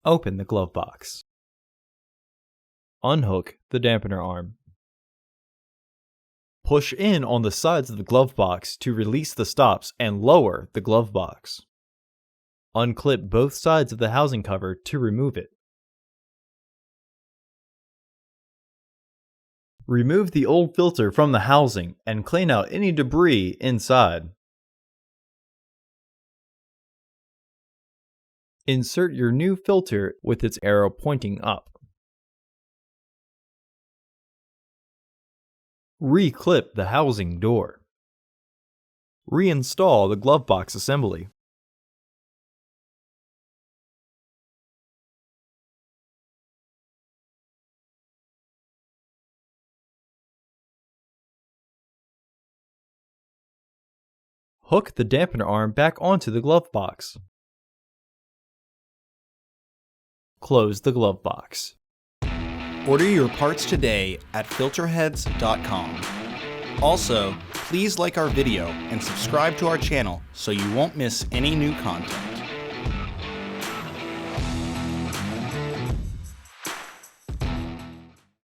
Open the glove box. Unhook the dampener arm. Push in on the sides of the glove box to release the stops and lower the glove box. Unclip both sides of the housing cover to remove it. Remove the old filter from the housing and clean out any debris inside. Insert your new filter with its arrow pointing up. Reclip the housing door. Reinstall the glove box assembly. Hook the dampener arm back onto the glove box. Close the glove box. Order your parts today at filterheads.com. Also, please like our video and subscribe to our channel so you won't miss any new content.